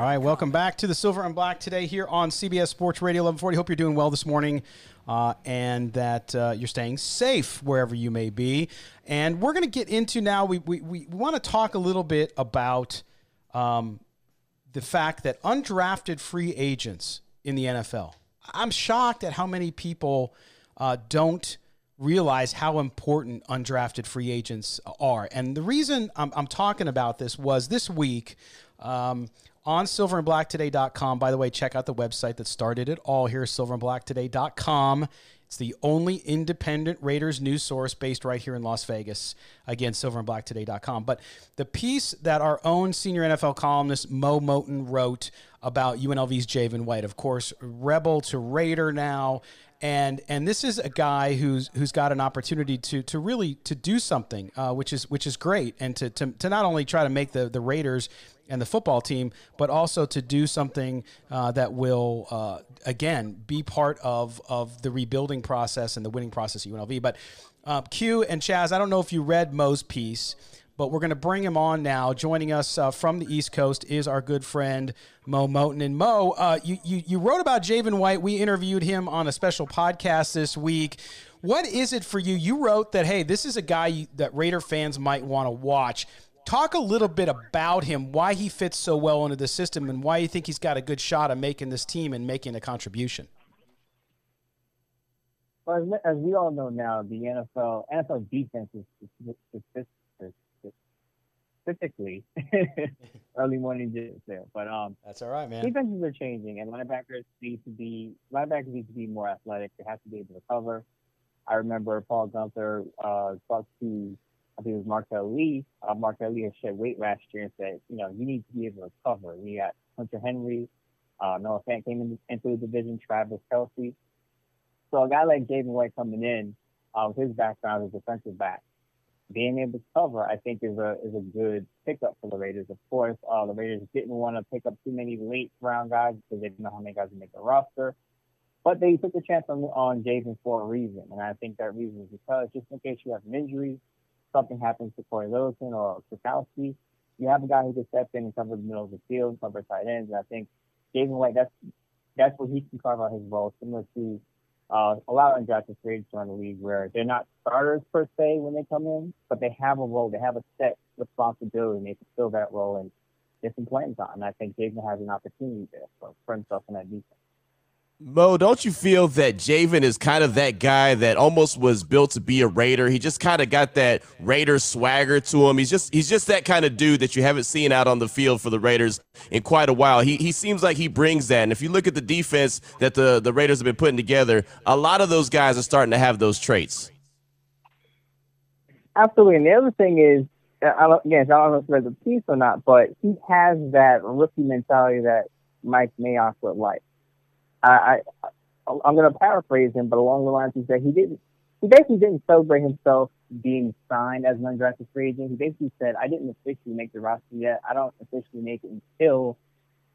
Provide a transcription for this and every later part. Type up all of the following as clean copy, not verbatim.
All right, welcome back to the Silver and Black today here on CBS Sports Radio 1140. Hope you're doing well this morning and that you're staying safe wherever you may be. And we're going to get into now, we want to talk a little bit about the fact that undrafted free agents in the NFL. I'm shocked at how many people don't realize how important undrafted free agents are. And the reason I'm talking about this was this week on silverandblacktoday.com. By the way, check out the website that started it all here, silverandblacktoday.com. It's the only independent Raiders news source based right here in Las Vegas. Again, silverandblacktoday.com. But the piece that our own senior NFL columnist Moe Moton wrote about UNLV's Javin White, of course, Rebel to Raider now. And this is a guy who's got an opportunity to really do something, which is great, and to not only try to make the Raiders and the football team, but also to do something that will again be part of the rebuilding process and the winning process at UNLV. But Q and Chaz, I don't know if you read Mo's piece, but we're going to bring him on now. Joining us from the East Coast is our good friend Moe Moton. And Mo, you wrote about Javin White. We interviewed him on a special podcast this week. What is it for you? You wrote that, hey, this is a guy that Raider fans might want to watch. Talk a little bit about him, why he fits so well into the system, and why you think he's got a good shot at making this team and making a contribution. Well, as we all know now, the NFL defense is specifically early morning jitters there. But that's all right, man. Defenses are changing, and linebackers need to be more athletic. They have to be able to cover. I remember Paul Gunther talked to, I think it was Markel Lee. Markel Lee had shed weight last year and said, you need to be able to cover. We got Hunter Henry, Noah Fant came into the division, Travis Kelce. So a guy like Javin White coming in, with his background as a defensive back, being able to cover, I think, is a good pickup for the Raiders. Of course, the Raiders didn't want to pick up too many late round guys because they didn't know how many guys would make the roster. But they took a chance on Javin for a reason. And I think that reason is because just in case you have an injury, something happens to Corey Littleton or Kwiatkowski, you have a guy who can step in and cover the middle of the field, cover tight ends. And I think Javin White, that's where he can carve out his role, similar to a lot of undrafted free agents around the league where they're not starters per se when they come in, but they have a role. They have a set responsibility, and they can fill that role in different playing time. And I think Javin has an opportunity there for himself in that defense. Mo, don't you feel that Javin is kind of that guy that almost was built to be a Raider? He just kind of got that Raider swagger to him. He's just that kind of dude that you haven't seen out on the field for the Raiders in quite a while. He seems like he brings that. And if you look at the defense that the Raiders have been putting together, a lot of those guys are starting to have those traits. Absolutely. And the other thing is, I don't know if there's a piece or not, but he has that rookie mentality that Mike Mayock would like. I'm going to paraphrase him, but along the lines he said he basically didn't celebrate himself being signed as an undrafted free agent. He basically said, I didn't officially make the roster yet. I don't officially make it until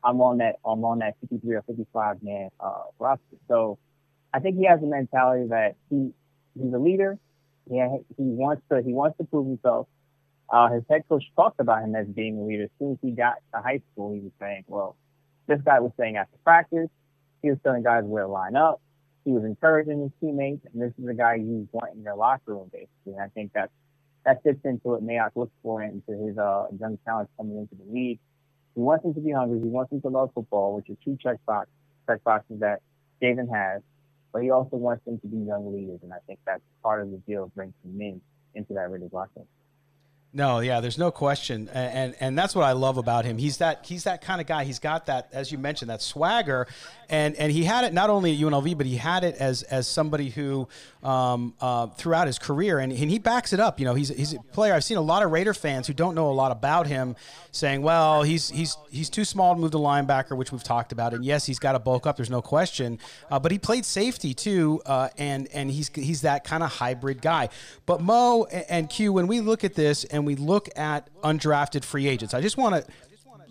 I'm on that 53 or 55 man roster. So I think he has a mentality that he's a leader. Yeah, he wants to prove himself. His head coach talked about him as being a leader. As soon as he got to high school, he was saying, well, this guy was saying after practice, he was telling guys where to line up. He was encouraging his teammates, and this is a guy you want in your locker room, basically. And I think that fits into what Mayock looks for into his young talents coming into the league. He wants them to be hungry. He wants them to love football, which is two check boxes that Javin has. But he also wants them to be young leaders, and I think that's part of the deal of bringing him into that Raiders locker room. No, yeah, there's no question, and that's what I love about him. He's that kind of guy. He's got that, as you mentioned, that swagger, and he had it not only at UNLV, but he had it as somebody who throughout his career, and he backs it up. He's a player. I've seen a lot of Raider fans who don't know a lot about him saying, well, he's too small to move to linebacker, which we've talked about, and yes, he's got to bulk up. There's no question, but he played safety too, and he's that kind of hybrid guy. But Mo and Q, when we look at this and we look at undrafted free agents, I just want to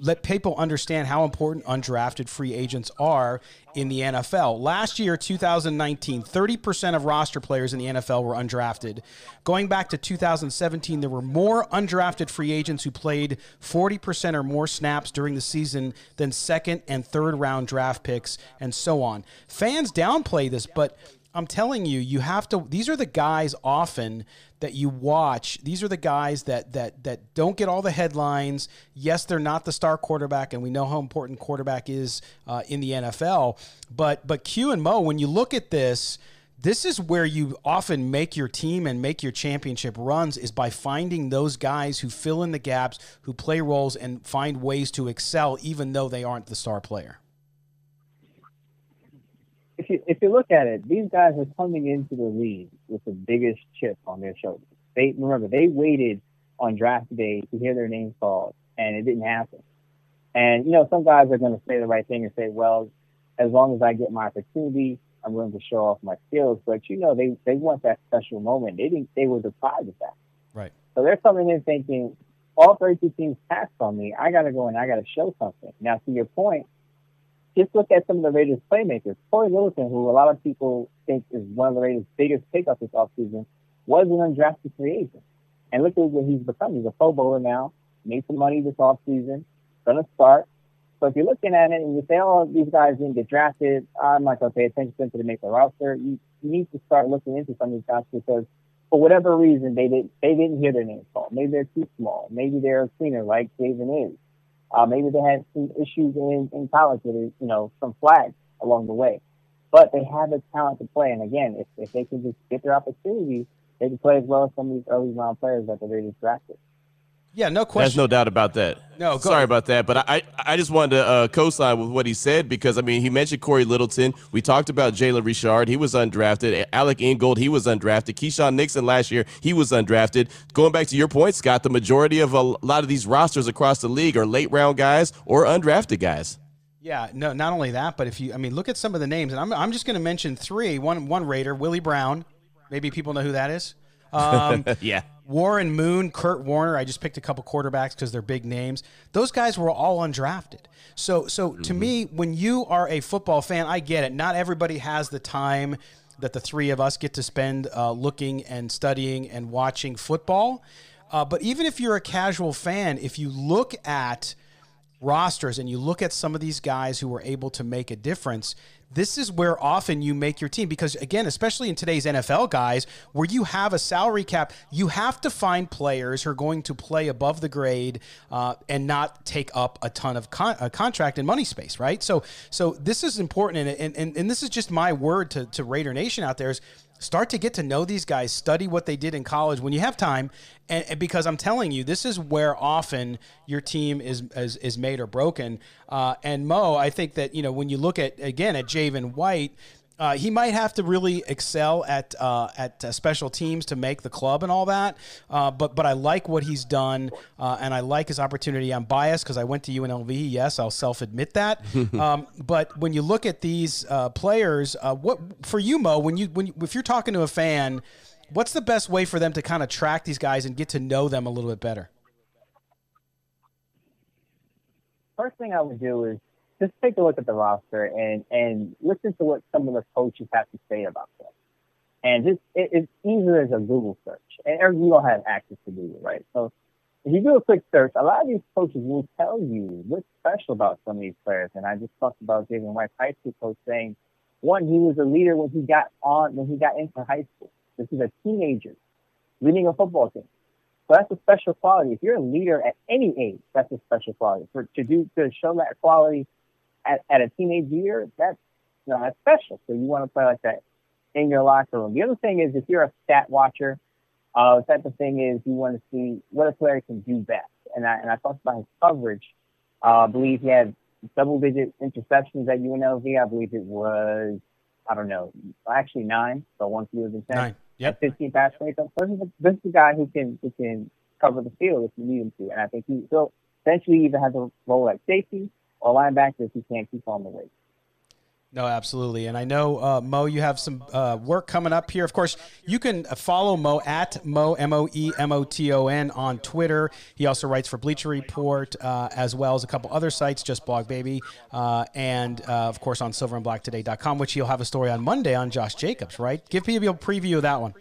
let people understand how important undrafted free agents are in the NFL. Last year, 2019, 30% of roster players in the NFL were undrafted. Going back to 2017, there were more undrafted free agents who played 40% or more snaps during the season than second and third round draft picks, and so on. Fans downplay this, but I'm telling you, you have to. These are the guys often that you watch. These are the guys that don't get all the headlines. Yes, they're not the star quarterback, and we know how important quarterback is in the NFL. But Q and Mo, when you look at this, this is where you often make your team and make your championship runs, is by finding those guys who fill in the gaps, who play roles, and find ways to excel, even though they aren't the star player. If you look at it, these guys are coming into the league with the biggest chip on their shoulders. They waited on draft day to hear their names called, and it didn't happen. And, some guys are going to say the right thing and say, well, as long as I get my opportunity, I'm willing to show off my skills. But, they want that special moment. They were deprived of that. Right. So they're coming in thinking, all 32 teams passed on me. I got to go and I got to show something. Now, to your point, just look at some of the Raiders playmakers. Corey Littleton, who a lot of people think is one of the Raiders' biggest pickups this offseason, was an undrafted free agent. And look at what he's become. He's a Pro Bowler now, made some money this offseason, going to start. So if you're looking at it and you say, oh, these guys didn't get drafted, I'm not going to pay attention to them to make the roster. You need to start looking into some of these guys because for whatever reason, they didn't hear their names called. Maybe they're too small. Maybe they're a cleaner like Javin is. Maybe they had some issues in college with, some flags along the way. But they have the talent to play. And again, if they can just get their opportunity, they can play as well as some of these early round players that the Raiders drafted. Yeah, no question. There's no doubt about that. No, sorry about that, but I just wanted to co-sign with what he said because, he mentioned Corey Littleton. We talked about Jalen Richard. He was undrafted. Alec Ingold, he was undrafted. Keyshawn Nixon last year, he was undrafted. Going back to your point, Scott, the majority of a lot of these rosters across the league are late-round guys or undrafted guys. Yeah, no, not only that, but if you, look at some of the names, and I'm just going to mention three. One Raider, Willie Brown. Maybe people know who that is. Yeah. Warren Moon, Kurt Warner. I just picked a couple quarterbacks because they're big names. Those guys were all undrafted. So to me, when you are a football fan, I get it. Not everybody has the time that the three of us get to spend looking and studying and watching football. But even if you're a casual fan, if you look at rosters and you look at some of these guys who were able to make a difference, this is where often you make your team because, again, especially in today's NFL, guys, where you have a salary cap, you have to find players who are going to play above the grade and not take up a ton of contract and money space, right? So this is important, and this is just my word to Raider Nation out there is start to get to know these guys, study what they did in college when you have time, and because I'm telling you, this is where often your team is made or broken. And Mo, I think that when you look at Javin White, he might have to really excel at special teams to make the club and all that. But I like what he's done, and I like his opportunity. I'm biased because I went to UNLV. Yes, I'll self-admit that. But when you look at these players, what for you, Mo? If you're talking to a fan, what's the best way for them to kind of track these guys and get to know them a little bit better? First thing I would do is just take a look at the roster and listen to what some of the coaches have to say about them. And it's easier as a Google search. And you don't have access to Google, right? So if you do a quick search, a lot of these coaches will tell you what's special about some of these players. And I just talked about Javin White, high school coach, saying, one, he was a leader when he got into high school. This is a teenager leading a football team. So that's a special quality. If you're a leader at any age, that's a special quality. To show that quality at a teenage year, that's special. So you want to play like that in your locker room. The other thing is if you're a stat watcher, the type of thing is you want to see what a player can do best. And I talked about his coverage. I believe he had double-digit interceptions at UNLV. I believe it was, actually 9. So 1 fewer than 10. 9. Yep. 15 pass rates. So this is a guy who can cover the field if you need him to. And I think he'll eventually either have to roll at safety or linebacker if he can't keep on the weight. No, absolutely. And I know, Mo, you have some work coming up here. Of course, you can follow Mo at Mo, Moemoton on Twitter. He also writes for Bleacher Report, as well as a couple other sites, Just Blog Baby, and, of course, on silverandblacktoday.com, which he'll have a story on Monday on Josh Jacobs, right? Give people a preview of that one.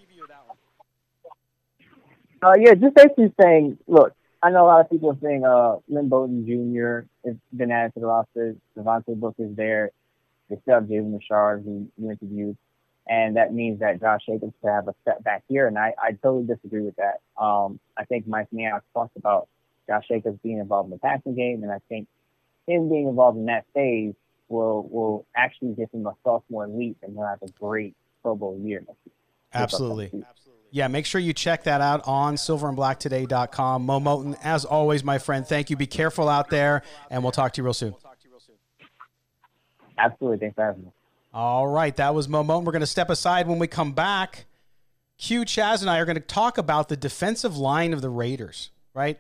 Yeah, just basically saying, look, I know a lot of people are saying Lynn Bowden Jr. has been added to the roster. Devontae Book is there. They still have Jalen Richard, who you interviewed. And that means that Josh Jacobs could have a step back here. And I totally disagree with that. I think Mike Mayock talked about Josh Jacobs being involved in the passing game. And I think him being involved in that phase will actually give him a sophomore leap, and he'll have a great Pro Bowl year next year. Absolutely. Yeah, make sure you check that out on silverandblacktoday.com. Moe Moton, as always, my friend, thank you. Be careful out there, and we'll talk to you real soon. Absolutely. Thanks for having me. All right, that was Moe Moton. We're going to step aside. When we come back, Q, Chaz, and I are going to talk about the defensive line of the Raiders. Right?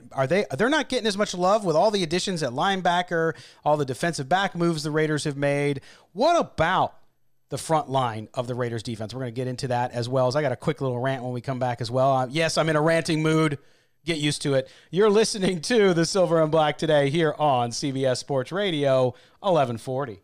They're not getting as much love with all the additions at linebacker, all the defensive back moves the Raiders have made. What about the front line of the Raiders defense? We're going to get into that, as well as I got a quick little rant when we come back as well. Yes, I'm in a ranting mood. Get used to it. You're listening to the Silver and Black Today here on CBS Sports Radio 1140.